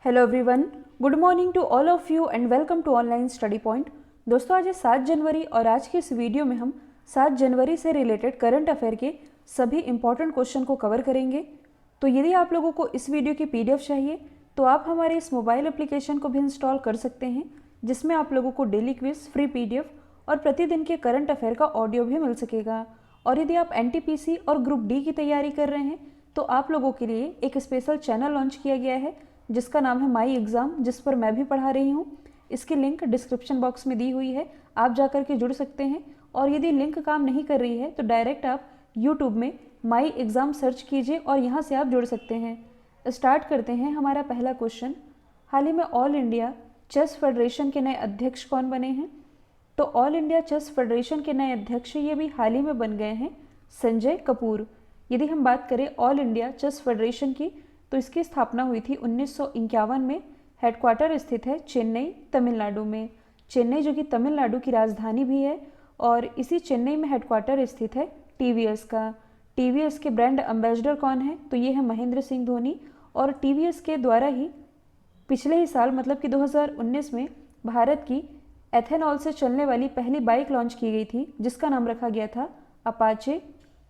Hello everyone, good morning to all of you and welcome to online study point. दोस्तों, आज है 7 जनवरी और आज की इस वीडियो में हम 7 जनवरी से रिलेटेड करंट अफेयर के सभी इंपॉर्टेंट क्वेश्चन को कवर करेंगे। तो यदि आप लोगों को इस वीडियो की पीडीएफ चाहिए तो आप हमारे इस मोबाइल एप्लीकेशन को भी इंस्टॉल कर सकते हैं, जिसमें आप लोगों को डेली क्विज, फ्री पीडीएफ और प्रतिदिन के करंट अफेयर का ऑडियो भी मिल सकेगा। और यदि आप एनटीपीसी और ग्रुप डी की तैयारी कर रहे हैं तो आप लोगों के लिए एक स्पेशल चैनल लॉन्च किया गया है जिसका नाम है माई एग्ज़ाम, जिस पर मैं भी पढ़ा रही हूँ। इसकी लिंक डिस्क्रिप्शन बॉक्स में दी हुई है, आप जाकर के जुड़ सकते हैं। और यदि लिंक काम नहीं कर रही है तो डायरेक्ट आप यूट्यूब में माई एग्ज़ाम सर्च कीजिए और यहाँ से आप जुड़ सकते हैं। स्टार्ट करते हैं हमारा पहला क्वेश्चन। हाल ही में ऑल इंडिया चेस फेडरेशन के नए अध्यक्ष कौन बने हैं? तो ऑल इंडिया चेस फेडरेशन के नए अध्यक्ष ये भी हाल ही में बन गए हैं, संजय कपूर। यदि हम बात करें ऑल इंडिया चेस फेडरेशन की तो इसकी स्थापना हुई थी 1951 में। हेडक्वार्टर स्थित है चेन्नई, तमिलनाडु में। चेन्नई जो कि तमिलनाडु की राजधानी भी है, और इसी चेन्नई में हेडक्वार्टर स्थित है टीवीएस का। टीवीएस के ब्रांड एम्बेसडर कौन है? तो ये है महेंद्र सिंह धोनी। और टीवीएस के द्वारा ही पिछले ही साल मतलब कि 2019 में भारत की एथेनॉल से चलने वाली पहली बाइक लॉन्च की गई थी, जिसका नाम रखा गया था अपाचे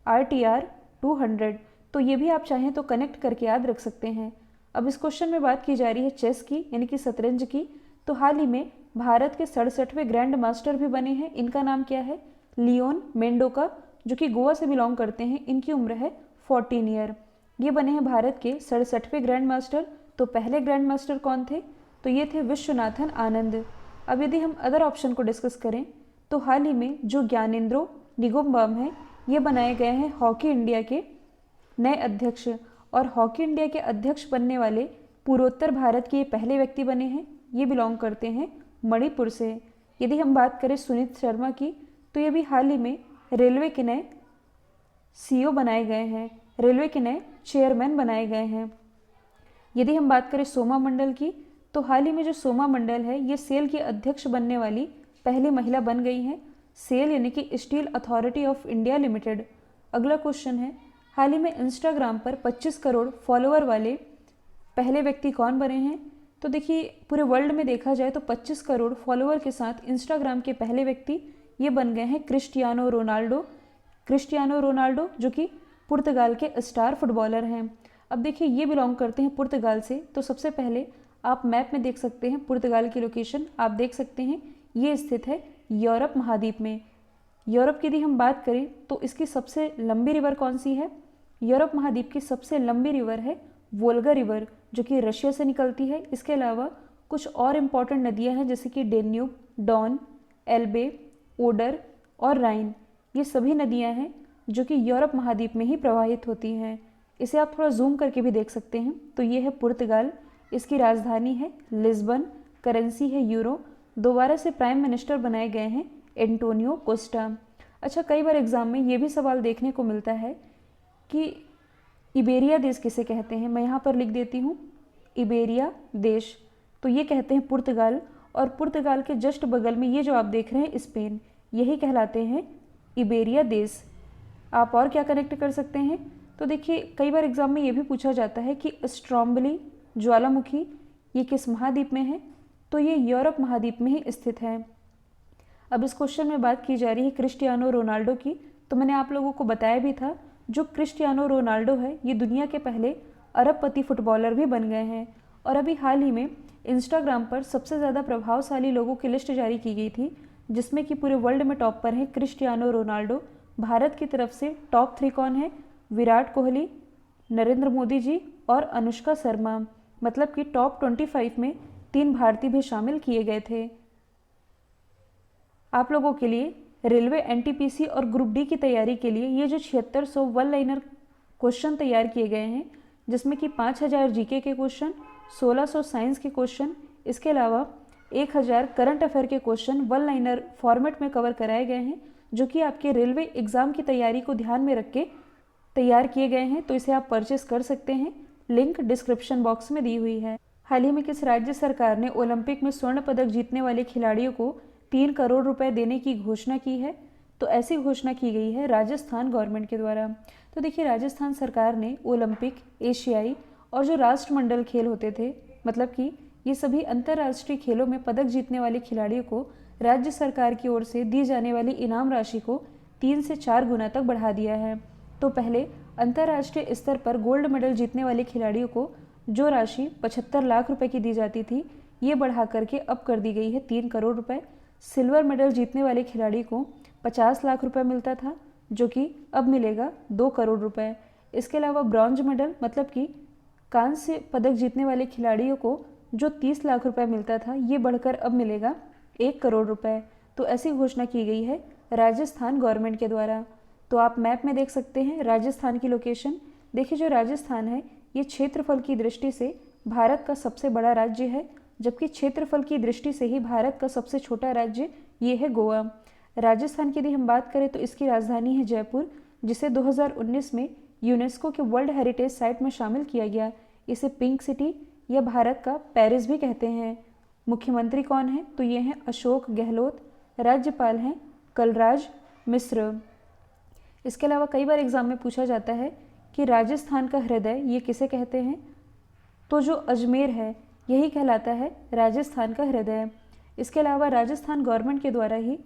RTR 200। तो ये भी आप चाहें तो कनेक्ट करके याद रख सकते हैं। अब इस क्वेश्चन में बात की जा रही है चेस की, यानी कि शतरंज की। तो हाल ही में भारत के 67वें ग्रैंड मास्टर भी बने हैं। इनका नाम क्या है? लियोन मेंडोका, जो कि गोवा से बिलोंग करते हैं। इनकी उम्र है 14 ईयर। ये बने हैं भारत के 67वें ग्रैंड मास्टर। तो पहले ग्रैंड मास्टर कौन थे? तो ये थे विश्वनाथन आनंद। अब यदि हम अदर ऑप्शन को डिस्कस करें तो हाल ही में जो ज्ञानेंद्रो निंगोमबाम हैं, ये बनाए गए हैं हॉकी इंडिया के नए अध्यक्ष। और हॉकी इंडिया के अध्यक्ष बनने वाले पूर्वोत्तर भारत के ये पहले व्यक्ति बने हैं। ये बिलोंग करते हैं मणिपुर से। यदि हम बात करें सुनीत शर्मा की तो ये भी हाल ही में रेलवे के नए CEO बनाए गए हैं, रेलवे के नए चेयरमैन बनाए गए हैं। यदि हम बात करें सोमा मंडल की तो हाल ही में जो सोमा मंडल है, ये सेल की अध्यक्ष बनने वाली पहली महिला बन गई हैं। सेल यानी कि steel authority of India limited. अगला क्वेश्चन है, हाल ही में इंस्टाग्राम पर 25 करोड़ फॉलोअर वाले पहले व्यक्ति कौन बने हैं? तो देखिए, पूरे वर्ल्ड में देखा जाए तो 25 करोड़ फॉलोअर के साथ इंस्टाग्राम के पहले व्यक्ति ये बन गए हैं क्रिस्टियानो रोनाल्डो। क्रिस्टियानो रोनाल्डो जो कि पुर्तगाल के स्टार फुटबॉलर हैं। अब देखिए, ये बिलोंग करते हैं पुर्तगाल से। तो सबसे पहले आप मैप में देख सकते हैं पुर्तगाल की लोकेशन, आप देख सकते हैं ये स्थित है यूरोप महाद्वीप में। यूरोप की यदि हम बात करें तो इसकी सबसे लंबी रिवर कौन सी है? यूरोप महाद्वीप की सबसे लंबी रिवर है वोल्गा रिवर, जो कि रशिया से निकलती है। इसके अलावा कुछ और इम्पॉर्टेंट नदियां हैं जैसे कि डेन्यूब, डॉन, एल्बे, ओडर और राइन। ये सभी नदियां हैं जो कि यूरोप महाद्वीप में ही प्रवाहित होती हैं। इसे आप थोड़ा जूम करके भी देख सकते हैं। तो ये है पुर्तगाल, इसकी राजधानी है लिस्बन, करेंसी है यूरो। दोबारा से प्राइम मिनिस्टर बनाए गए हैं एंटोनियो कोस्टा। अच्छा, कई बार एग्जाम में ये भी सवाल देखने को मिलता है कि इबेरिया देश किसे कहते हैं। मैं यहाँ पर लिख देती हूँ इबेरिया देश। तो ये कहते हैं पुर्तगाल, और पुर्तगाल के जस्ट बगल में ये जो आप देख रहे हैं स्पेन, यही कहलाते हैं इबेरिया देश। आप और क्या कनेक्ट कर सकते हैं? तो देखिए, कई बार एग्जाम में ये भी पूछा जाता है कि स्ट्रोम्बली ज्वालामुखी ये किस महाद्वीप में है? तो ये यूरोप महाद्वीप में ही स्थित है। अब इस क्वेश्चन में बात की जा रही है क्रिस्टियानो रोनाल्डो की। तो मैंने आप लोगों को बताया भी था, जो क्रिस्टियानो रोनाल्डो है ये दुनिया के पहले अरबपति फुटबॉलर भी बन गए हैं। और अभी हाल ही में इंस्टाग्राम पर सबसे ज़्यादा प्रभावशाली लोगों की लिस्ट जारी की गई थी, जिसमें कि पूरे वर्ल्ड में टॉप पर है क्रिस्टियानो रोनाल्डो। भारत की तरफ से टॉप 3 कौन है? विराट कोहली, नरेंद्र मोदी जी और अनुष्का शर्मा। मतलब कि टॉप 25 में 3 भारतीय भी शामिल किए गए थे। आप लोगों के लिए रेलवे, एनटीपीसी और ग्रुप डी की तैयारी के लिए ये जो 7600 वन लाइनर क्वेश्चन तैयार किए गए हैं, जिसमें कि 5000 जीके के क्वेश्चन, 1600 साइंस के क्वेश्चन, इसके अलावा 1000 करंट अफेयर के क्वेश्चन वन लाइनर फॉर्मेट में कवर कराए गए हैं, जो कि आपके रेलवे एग्जाम की तैयारी को ध्यान में रख के तैयार किए गए हैं। तो इसे आप परचेस कर सकते हैं, लिंक डिस्क्रिप्शन बॉक्स में दी हुई है। हाल ही में किस राज्य सरकार ने ओलंपिक में स्वर्ण पदक जीतने वाले खिलाड़ियों को 3 करोड़ रुपए देने की घोषणा की है? तो ऐसी घोषणा की गई है राजस्थान गवर्नमेंट के द्वारा। तो देखिए, राजस्थान सरकार ने ओलंपिक, एशियाई और जो राष्ट्रमंडल खेल होते थे मतलब कि ये सभी अंतर्राष्ट्रीय खेलों में पदक जीतने वाले खिलाड़ियों को राज्य सरकार की ओर से दी जाने वाली इनाम राशि को 3 से 4 गुना तक बढ़ा दिया है। तो पहले अंतर्राष्ट्रीय स्तर पर गोल्ड मेडल जीतने वाले खिलाड़ियों को जो राशि 75 लाख रुपए की दी जाती थी, ये बढ़ा करके अब कर दी गई है 3 करोड़ रुपए। सिल्वर मेडल जीतने वाले खिलाड़ी को 50 लाख रुपए मिलता था, जो कि अब मिलेगा 2 करोड़ रुपए। इसके अलावा ब्रॉन्ज मेडल मतलब कि कांस्य पदक जीतने वाले खिलाड़ियों को जो 30 लाख रुपए मिलता था, ये बढ़कर अब मिलेगा 1 करोड़ रुपए। तो ऐसी घोषणा की गई है राजस्थान गवर्नमेंट के द्वारा। तो आप मैप में देख सकते हैं राजस्थान की लोकेशन। देखिए, जो राजस्थान है ये क्षेत्रफल की दृष्टि से भारत का सबसे बड़ा राज्य है, जबकि क्षेत्रफल की दृष्टि से ही भारत का सबसे छोटा राज्य ये है गोवा। राजस्थान की यदि हम बात करें तो इसकी राजधानी है जयपुर, जिसे 2019 में यूनेस्को के वर्ल्ड हेरिटेज साइट में शामिल किया गया। इसे पिंक सिटी या भारत का पेरिस भी कहते हैं। मुख्यमंत्री कौन है? तो ये हैं अशोक गहलोत। राज्यपाल हैं कलराज मिश्र। इसके अलावा कई बार एग्जाम में पूछा जाता है कि राजस्थान का हृदय ये किसे कहते हैं? तो जो अजमेर है यही कहलाता है राजस्थान का हृदय। इसके अलावा राजस्थान गवर्नमेंट के द्वारा ही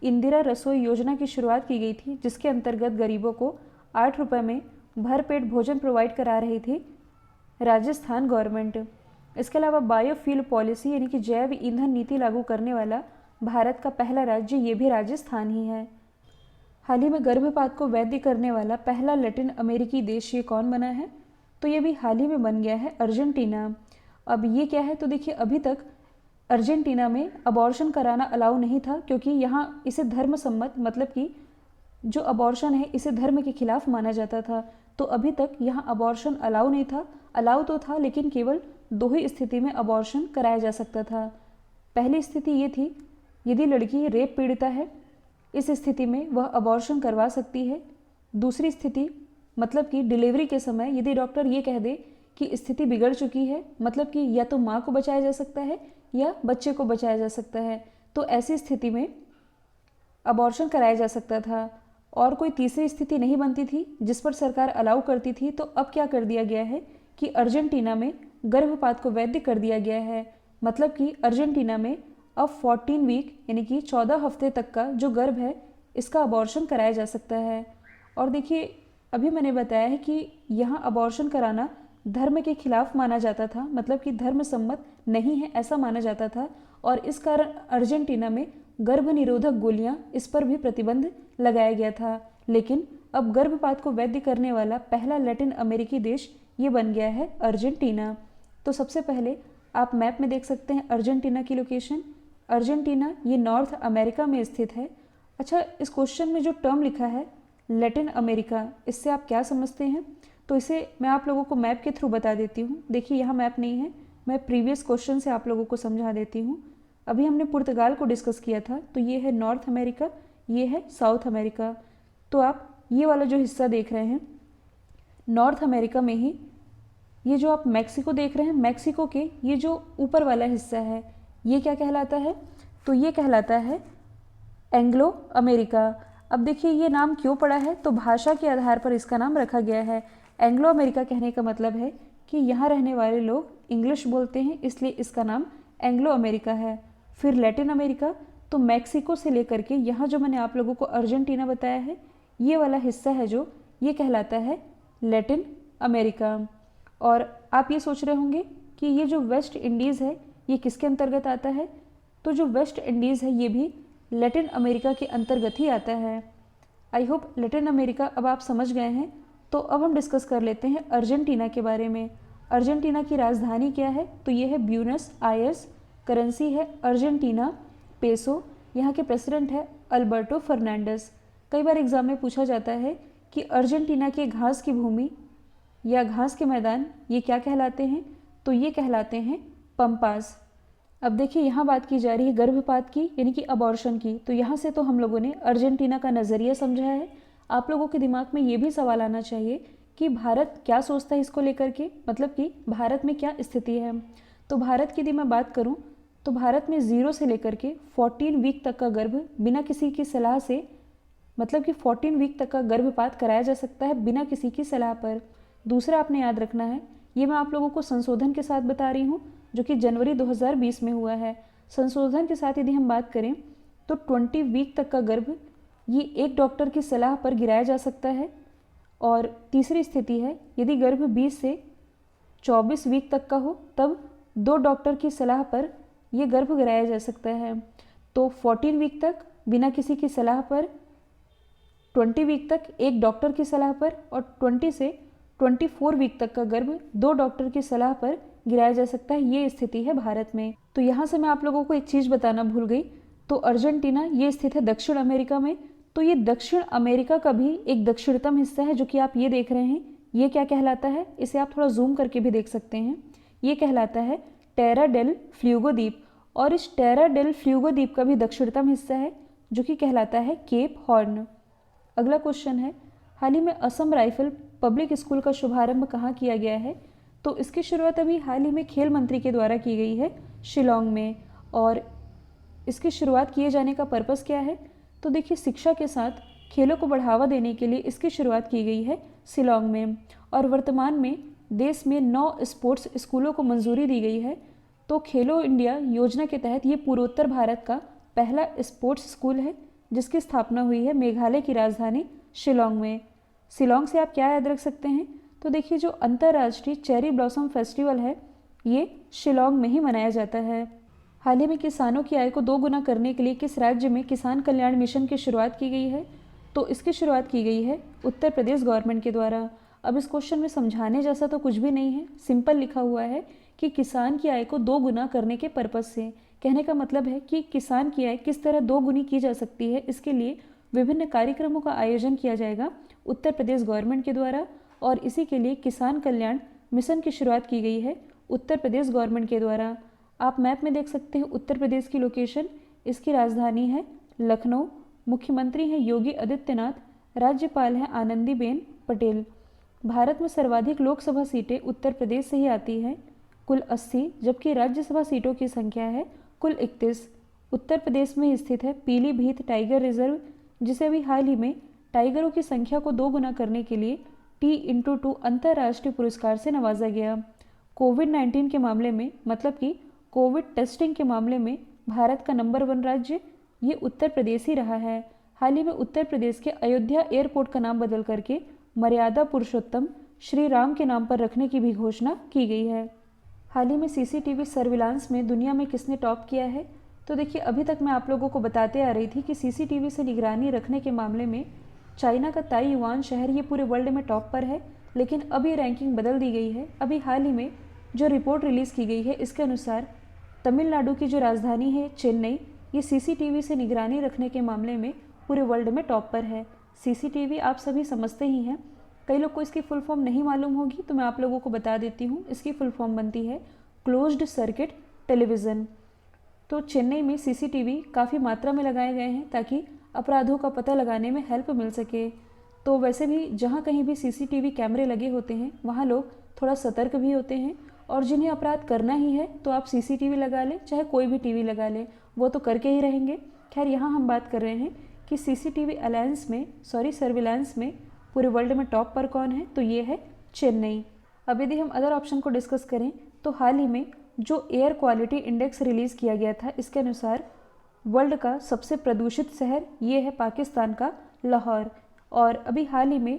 इंदिरा रसोई योजना की शुरुआत की गई थी, जिसके अंतर्गत गरीबों को 8 रुपये में भरपेट भोजन प्रोवाइड करा रही थी राजस्थान गवर्नमेंट। इसके अलावा बायोफ्यूल पॉलिसी यानी कि जैव ईंधन नीति लागू करने वाला भारत का पहला राज्य ये भी राजस्थान ही है। हाल ही में गर्भपात को वैध करने वाला पहला लैटिन अमेरिकी देश ये कौन बना है? तो ये भी हाल ही में बन गया है अर्जेंटीना। अब ये क्या है? तो देखिए, अभी तक अर्जेंटीना में अबॉर्शन कराना अलाउ नहीं था, क्योंकि यहाँ इसे धर्म सम्मत मतलब कि जो अबॉर्शन है इसे धर्म के खिलाफ माना जाता था। तो अभी तक यहाँ अबॉर्शन अलाउ नहीं था। अलाउ तो था, लेकिन केवल 2 ही स्थिति में अबॉर्शन कराया जा सकता था। पहली स्थिति ये थी, यदि लड़की रेप पीड़िता है, इस स्थिति में वह अबॉर्शन करवा सकती है। दूसरी स्थिति मतलब कि डिलीवरी के समय यदि डॉक्टर ये कह दे कि स्थिति बिगड़ चुकी है, मतलब कि या तो माँ को बचाया जा सकता है या बच्चे को बचाया जा सकता है, तो ऐसी स्थिति में अबॉर्शन कराया जा सकता था। और कोई तीसरी स्थिति नहीं बनती थी जिस पर सरकार अलाउ करती थी। तो अब क्या कर दिया गया है कि अर्जेंटीना में गर्भपात को वैध कर दिया गया है। मतलब कि अर्जेंटीना में अब 14 वीक यानी कि 14 हफ्ते तक का जो गर्भ है इसका अबॉर्शन कराया जा सकता है। और देखिए, अभी मैंने बताया है कि यहाँ अबॉर्शन कराना धर्म के खिलाफ माना जाता था, मतलब कि धर्म सम्मत नहीं है ऐसा माना जाता था। और इस कारण अर्जेंटीना में गर्भ निरोधक गोलियां, इस पर भी प्रतिबंध लगाया गया था। लेकिन अब गर्भपात को वैध करने वाला पहला लैटिन अमेरिकी देश ये बन गया है अर्जेंटीना। तो सबसे पहले आप मैप में देख सकते हैं अर्जेंटीना की लोकेशन। अर्जेंटीना ये नॉर्थ अमेरिका में स्थित है। अच्छा, इस क्वेश्चन में जो टर्म लिखा है लैटिन अमेरिका, इससे आप क्या समझते हैं? तो इसे मैं आप लोगों को मैप के थ्रू बता देती हूँ। देखिए, यहाँ मैप नहीं है, मैं प्रीवियस क्वेश्चन से आप लोगों को समझा देती हूँ। अभी हमने पुर्तगाल को डिस्कस किया था, तो ये है नॉर्थ अमेरिका, ये है साउथ अमेरिका। तो आप ये वाला जो हिस्सा देख रहे हैं नॉर्थ अमेरिका में ही, ये जो आप मैक्सिको देख रहे हैं, मैक्सिको के ये जो ऊपर वाला हिस्सा है ये क्या कहलाता है? तो ये कहलाता है एंग्लो अमेरिका। अब देखिए, ये नाम क्यों पड़ा है? तो भाषा के आधार पर इसका नाम रखा गया है। एंग्लो अमेरिका कहने का मतलब है कि यहाँ रहने वाले लोग इंग्लिश बोलते हैं, इसलिए इसका नाम एंग्लो अमेरिका है। फिर लैटिन अमेरिका, तो मैक्सिको से लेकर के यहाँ जो मैंने आप लोगों को अर्जेंटीना बताया है, ये वाला हिस्सा है जो ये कहलाता है लैटिन अमेरिका। और आप ये सोच रहे होंगे कि ये जो वेस्ट इंडीज़ है ये किसके अंतर्गत आता है? तो जो वेस्ट इंडीज़ है ये भी लैटिन अमेरिका के अंतर्गत ही आता है। आई होप लैटिन अमेरिका अब आप समझ गए हैं। तो अब हम डिस्कस कर लेते हैं अर्जेंटीना के बारे में। अर्जेंटीना की राजधानी क्या है? तो ये है ब्यूनस आयर्स। करेंसी है अर्जेंटीना पेसो। यहाँ के प्रेसिडेंट है अल्बर्टो फर्नांडिस। कई बार एग्जाम में पूछा जाता है कि अर्जेंटीना के घास की भूमि या घास के मैदान ये क्या कहलाते हैं? तो ये कहलाते हैं पंपास। अब देखिए, यहाँ बात की जा रही है गर्भपात की यानी कि अबॉर्शन की। तो यहाँ से तो हम लोगों ने अर्जेंटीना का नज़रिया समझा है। आप लोगों के दिमाग में ये भी सवाल आना चाहिए कि भारत क्या सोचता है इसको लेकर के, मतलब कि भारत में क्या स्थिति है। तो भारत की यदि मैं बात करूँ तो भारत में 0 से लेकर के 14 वीक तक का गर्भ बिना किसी की सलाह से, मतलब कि 14 वीक तक का गर्भपात कराया जा सकता है बिना किसी की सलाह पर। दूसरा आपने याद रखना है ये मैं आप लोगों को संशोधन के साथ बता रही हूँ जो कि जनवरी 2020 में हुआ है। संशोधन के साथ यदि हम बात करें तो 20 वीक तक का गर्भ ये एक डॉक्टर की सलाह पर गिराया जा सकता है। और तीसरी स्थिति है यदि गर्भ 20 से 24 वीक तक का हो तब 2 डॉक्टर की सलाह पर यह गर्भ गिराया जा सकता है। तो 14 वीक तक बिना किसी की सलाह पर, 20 वीक तक एक डॉक्टर की सलाह पर और 20 से 24 वीक तक का गर्भ 2 डॉक्टर की सलाह पर गिराया जा सकता है। ये स्थिति है भारत में। तो यहाँ से मैं आप लोगों को एक चीज़ बताना भूल गई, तो अर्जेंटीना ये स्थित है दक्षिण अमेरिका में। तो ये दक्षिण अमेरिका का भी एक दक्षिणतम हिस्सा है जो कि आप ये देख रहे हैं। ये क्या कहलाता है, इसे आप थोड़ा जूम करके भी देख सकते हैं। ये कहलाता है टेरा डेल फ्यूगो द्वीप, और इस टेरा डेल फ्यूगो द्वीप का भी दक्षिणतम हिस्सा है जो कि कहलाता है केप हॉर्न। अगला क्वेश्चन है, हाल ही में असम राइफल पब्लिक स्कूल का शुभारंभ कहाँ किया गया है? तो इसकी शुरुआत अभी हाल ही में खेल मंत्री के द्वारा की गई है शिलोंग में। और इसकी शुरुआत किए जाने का पर्पस क्या है? तो देखिए, शिक्षा के साथ खेलों को बढ़ावा देने के लिए इसकी शुरुआत की गई है शिलोंग में। और वर्तमान में देश में 9 स्पोर्ट्स स्कूलों को मंजूरी दी गई है। तो खेलो इंडिया योजना के तहत ये पूर्वोत्तर भारत का पहला स्पोर्ट्स स्कूल है जिसकी स्थापना हुई है मेघालय की राजधानी शिलोंग में। शिलोंग से आप क्या याद रख सकते हैं? तो देखिए, जो अंतर्राष्ट्रीय चेरी ब्लॉसम फेस्टिवल है ये शिलोंग में ही मनाया जाता है। हाल ही में किसानों की आय को 2 गुना करने के लिए किस राज्य में किसान कल्याण मिशन की शुरुआत की गई है? तो इसकी शुरुआत की गई है उत्तर प्रदेश गवर्नमेंट के द्वारा। अब इस क्वेश्चन में समझाने जैसा तो कुछ भी नहीं है, सिंपल लिखा हुआ है कि किसान की आय को 2 गुना करने के पर्पस से। कहने का मतलब है कि किसान की आय किस तरह 2 गुनी की जा सकती है, इसके लिए विभिन्न कार्यक्रमों का आयोजन किया जाएगा उत्तर प्रदेश गवर्नमेंट के द्वारा। और इसी के लिए किसान कल्याण मिशन की शुरुआत की गई है उत्तर प्रदेश गवर्नमेंट के द्वारा। आप मैप में देख सकते हैं उत्तर प्रदेश की लोकेशन, इसकी राजधानी है लखनऊ, मुख्यमंत्री हैं योगी आदित्यनाथ, राज्यपाल हैं आनंदीबेन पटेल। भारत में सर्वाधिक लोकसभा सीटें उत्तर प्रदेश से ही आती हैं, कुल 80, जबकि राज्यसभा सीटों की संख्या है कुल 31। उत्तर प्रदेश में स्थित है पीलीभीत टाइगर रिजर्व, जिसे अभी हाल ही में टाइगरों की संख्या को 2 गुना करने के लिए T/2 अंतर्राष्ट्रीय पुरस्कार से नवाजा गया। कोविड-19 के मामले में, मतलब कि कोविड टेस्टिंग के मामले में भारत का नंबर 1 राज्य ये उत्तर प्रदेश ही रहा है। हाल ही में उत्तर प्रदेश के अयोध्या एयरपोर्ट का नाम बदल करके मर्यादा पुरुषोत्तम श्री राम के नाम पर रखने की भी घोषणा की गई है। हाल ही में सीसीटीवी सर्विलांस में दुनिया में किसने टॉप किया है? तो देखिए, अभी तक मैं आप लोगों को बताते आ रही थी कि सीसीटीवी से निगरानी रखने के मामले में चाइना का ताइवान शहर ये पूरे वर्ल्ड में टॉप पर है, लेकिन अब ये रैंकिंग बदल दी गई है। अभी हाल ही में जो रिपोर्ट रिलीज़ की गई है इसके अनुसार तमिलनाडु की जो राजधानी है चेन्नई, ये सीसीटीवी से निगरानी रखने के मामले में पूरे वर्ल्ड में टॉप पर है। सीसीटीवी आप सभी समझते ही हैं, कई लोग को इसकी फुल फॉर्म नहीं मालूम होगी तो मैं आप लोगों को बता देती हूँ। इसकी फुल फॉर्म बनती है क्लोज्ड सर्किट टेलीविज़न। तो चेन्नई में सीसीटीवी काफ़ी मात्रा में लगाए गए हैं ताकि अपराधों का पता लगाने में हेल्प मिल सके। तो वैसे भी जहाँ कहीं भी सीसीटीवी कैमरे लगे होते हैं वहाँ लोग थोड़ा सतर्क भी होते हैं, और जिन्हें अपराध करना ही है तो आप सीसीटीवी लगा लें, चाहे कोई भी टीवी लगा लें, वो तो करके ही रहेंगे। खैर, यहाँ हम बात कर रहे हैं कि सीसीटीवी सर्विलांस में पूरे वर्ल्ड में टॉप पर कौन है? तो ये है चेन्नई। अब यदि हम अदर ऑप्शन को डिस्कस करें तो हाल ही में जो एयर क्वालिटी इंडेक्स रिलीज़ किया गया था इसके अनुसार वर्ल्ड का सबसे प्रदूषित शहर ये है पाकिस्तान का लाहौर। और अभी हाल ही में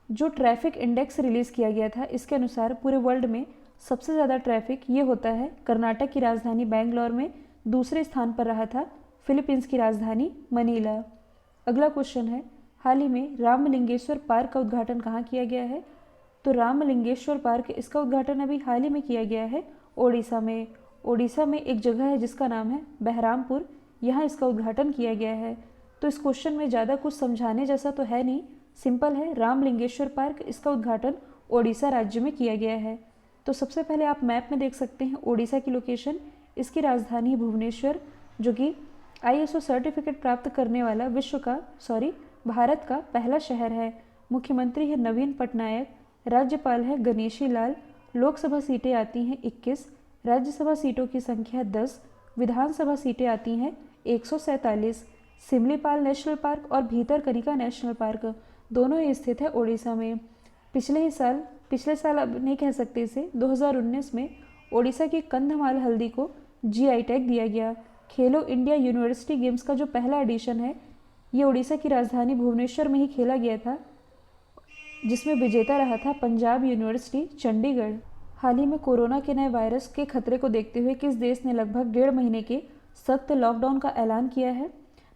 जो ट्रैफिक इंडेक्स रिलीज़ किया गया था इसके अनुसार पूरे वर्ल्ड में सबसे ज़्यादा ट्रैफिक ये होता है कर्नाटक की राजधानी बैंगलोर में, दूसरे स्थान पर रहा था फिलीपींस की राजधानी मनीला। अगला क्वेश्चन है, हाल ही में रामलिंगेश्वर पार्क का उद्घाटन कहाँ किया गया है? तो रामलिंगेश्वर पार्क, इसका उद्घाटन अभी हाल ही में किया गया है ओडिशा में। ओडिशा में एक जगह है जिसका नाम है बहरामपुर, यहाँ इसका उद्घाटन किया गया है। तो इस क्वेश्चन में ज़्यादा कुछ समझाने जैसा तो है नहीं, सिंपल है, रामलिंगेश्वर पार्क, इसका उद्घाटन ओडिशा राज्य में किया गया है। तो सबसे पहले आप मैप में देख सकते हैं ओडिशा की लोकेशन, इसकी राजधानी है भुवनेश्वर, जो कि ISO सर्टिफिकेट प्राप्त करने वाला भारत का पहला शहर है। मुख्यमंत्री है नवीन पटनायक, राज्यपाल है गणेशी लाल, लोकसभा सीटें आती हैं 21, राज्यसभा सीटों की संख्या 10, विधानसभा सीटें आती हैं 147। सिमलीपाल नेशनल पार्क और भीतरकनिका नेशनल पार्क दोनों ही स्थित है ओडिशा में। पिछले ही साल पिछले साल, अब नहीं कह सकते इसे, 2019 में ओडिशा की कंधमाल हल्दी को जीआई टैग दिया गया। खेलो इंडिया यूनिवर्सिटी गेम्स का जो पहला एडिशन है ये ओडिशा की राजधानी भुवनेश्वर में ही खेला गया था, जिसमें विजेता रहा था पंजाब यूनिवर्सिटी चंडीगढ़। हाल ही में कोरोना के नए वायरस के खतरे को देखते हुए किस देश ने लगभग 1.5 महीने के सख्त लॉकडाउन का ऐलान किया है?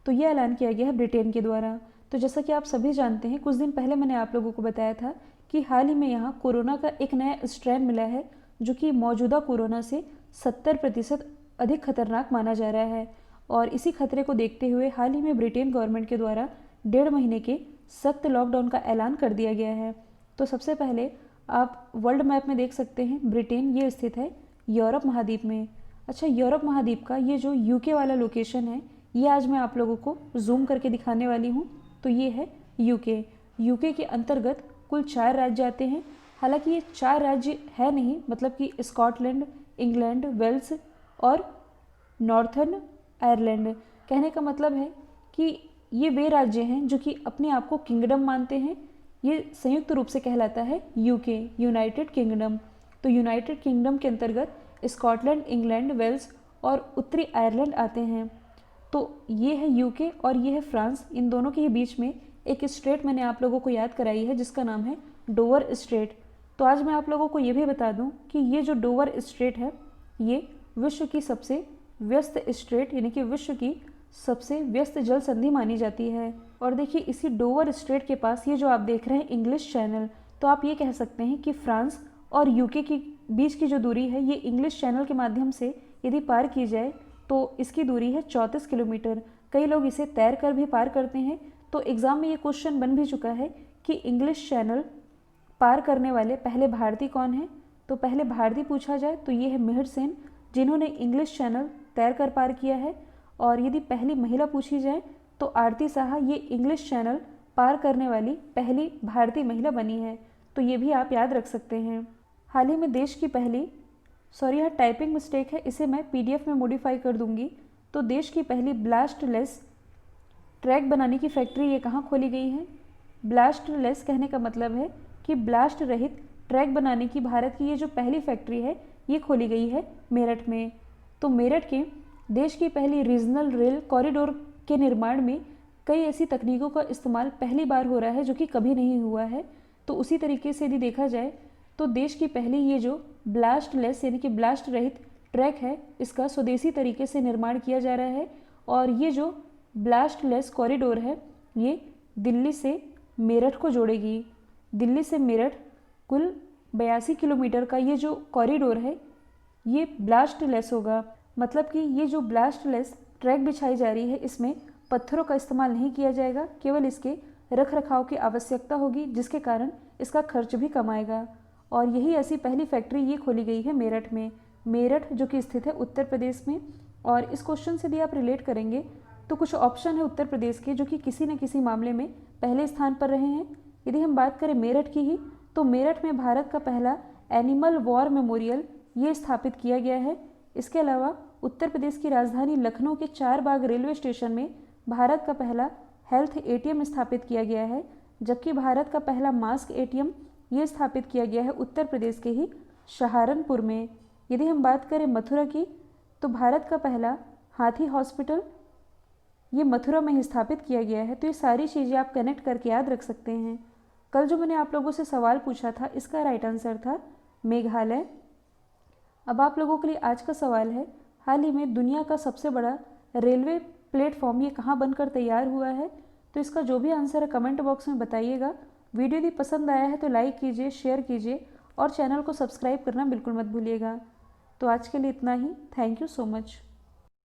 तो ये ऐलान किया गया है ब्रिटेन के द्वारा। तो जैसा कि आप सभी जानते हैं, कुछ दिन पहले मैंने आप लोगों को बताया था कि हाल ही में यहाँ कोरोना का एक नया स्ट्रेन मिला है जो कि मौजूदा कोरोना से 70% अधिक खतरनाक माना जा रहा है। और इसी खतरे को देखते हुए हाल ही में ब्रिटेन गवर्नमेंट के द्वारा 1.5 महीने के सख्त लॉकडाउन का ऐलान कर दिया गया है। तो सबसे पहले आप वर्ल्ड मैप में देख सकते हैं, ब्रिटेन ये स्थित है यूरोप महाद्वीप में। अच्छा, यूरोप महाद्वीप का ये जो यूके वाला लोकेशन है ये आज मैं आप लोगों को जूम करके दिखाने वाली हूँ। तो ये है यूके। यूके के अंतर्गत कुल 4 राज्य आते हैं। हालांकि ये 4 राज्य है नहीं, मतलब कि स्कॉटलैंड, इंग्लैंड, वेल्स और नॉर्थर्न आयरलैंड। कहने का मतलब है कि ये वे राज्य हैं जो कि अपने आप को किंगडम मानते हैं। ये संयुक्त रूप से कहलाता है यूके, यूनाइटेड किंगडम। तो यूनाइटेड किंगडम के अंतर्गत स्कॉटलैंड, इंग्लैंड, वेल्स और उत्तरी आयरलैंड आते हैं। तो ये है यूके और ये है फ्रांस। इन दोनों के ही बीच में एक स्ट्रेट मैंने आप लोगों को याद कराई है जिसका नाम है डोवर स्ट्रेट। तो आज मैं आप लोगों को ये भी बता दूं कि ये जो डोवर स्ट्रेट है ये विश्व की सबसे व्यस्त स्ट्रेट, यानी कि विश्व की सबसे व्यस्त जल संधि मानी जाती है। और देखिए, इसी डोवर स्ट्रेट के पास ये जो आप देख रहे हैं इंग्लिश चैनल, तो आप ये कह सकते हैं कि फ्रांस और यूके के बीच की जो दूरी है ये इंग्लिश चैनल के माध्यम से यदि पार की जाए तो इसकी दूरी है 34 किलोमीटर। कई लोग इसे तैर कर भी पार करते हैं। तो एग्ज़ाम में ये क्वेश्चन बन भी चुका है कि इंग्लिश चैनल पार करने वाले पहले भारतीय कौन हैं। तो पहले भारतीय पूछा जाए तो ये है मिहिर सेन, जिन्होंने इंग्लिश चैनल तैर कर पार किया है। और यदि पहली महिला पूछी जाए तो आरती साहा ये इंग्लिश चैनल पार करने वाली पहली भारतीय महिला बनी है। तो ये भी आप याद रख सकते हैं। हाल ही में देश की पहली, यहाँ टाइपिंग मिस्टेक है, इसे मैं PDF में मॉडिफाई कर दूंगी। तो देश की पहली ब्लास्टलेस ट्रैक बनाने की फैक्ट्री ये कहाँ खोली गई है? ब्लास्टलेस कहने का मतलब है कि ब्लास्ट रहित ट्रैक बनाने की भारत की ये जो पहली फैक्ट्री है ये खोली गई है मेरठ में। तो मेरठ के देश की पहली रीजनल रेल कॉरिडोर के निर्माण में कई ऐसी तकनीकों का इस्तेमाल पहली बार हो रहा है जो कि कभी नहीं हुआ है। तो उसी तरीके से यदि देखा जाए तो देश की पहली ये जो ब्लास्टलेस यानी कि ब्लास्ट रहित ट्रैक है इसका स्वदेशी तरीके से निर्माण किया जा रहा है। और ये जो ब्लास्टलेस कॉरिडोर है ये दिल्ली से मेरठ को जोड़ेगी। दिल्ली से मेरठ कुल 82 किलोमीटर का ये जो कॉरिडोर है ये ब्लास्टलेस होगा। मतलब कि ये जो ब्लास्टलेस ट्रैक बिछाई जा रही है इसमें पत्थरों का इस्तेमाल नहीं किया जाएगा, केवल इसके रख रखाव की आवश्यकता होगी जिसके कारण इसका खर्च भी कम आएगा। और यही ऐसी पहली फैक्ट्री ये खोली गई है मेरठ में। मेरठ जो कि स्थित है उत्तर प्रदेश में। और इस क्वेश्चन से भी आप रिलेट करेंगे तो कुछ ऑप्शन है उत्तर प्रदेश के जो कि किसी न किसी मामले में पहले स्थान पर रहे हैं। यदि हम बात करें मेरठ की ही तो मेरठ में भारत का पहला एनिमल वॉर मेमोरियल ये स्थापित किया गया है। इसके अलावा उत्तर प्रदेश की राजधानी लखनऊ के 4 बाग रेलवे स्टेशन में भारत का पहला हेल्थ ATM स्थापित किया गया है, जबकि भारत का पहला मास्क ATM ये स्थापित किया गया है उत्तर प्रदेश के ही सहारनपुर में। यदि हम बात करें मथुरा की तो भारत का पहला हाथी हॉस्पिटल ये मथुरा में ही स्थापित किया गया है। तो ये सारी चीज़ें आप कनेक्ट करके याद रख सकते हैं। कल जो मैंने आप लोगों से सवाल पूछा था इसका राइट आंसर था मेघालय। अब आप लोगों के लिए आज का सवाल है, हाल ही में दुनिया का सबसे बड़ा रेलवे प्लेटफॉर्म ये कहाँ बनकर तैयार हुआ है? तो इसका जो भी आंसर है कमेंट बॉक्स में बताइएगा। वीडियो यदि पसंद आया है तो लाइक कीजिए, शेयर कीजिए और चैनल को सब्सक्राइब करना बिल्कुल मत भूलिएगा। तो आज के लिए इतना ही। Thank you so much.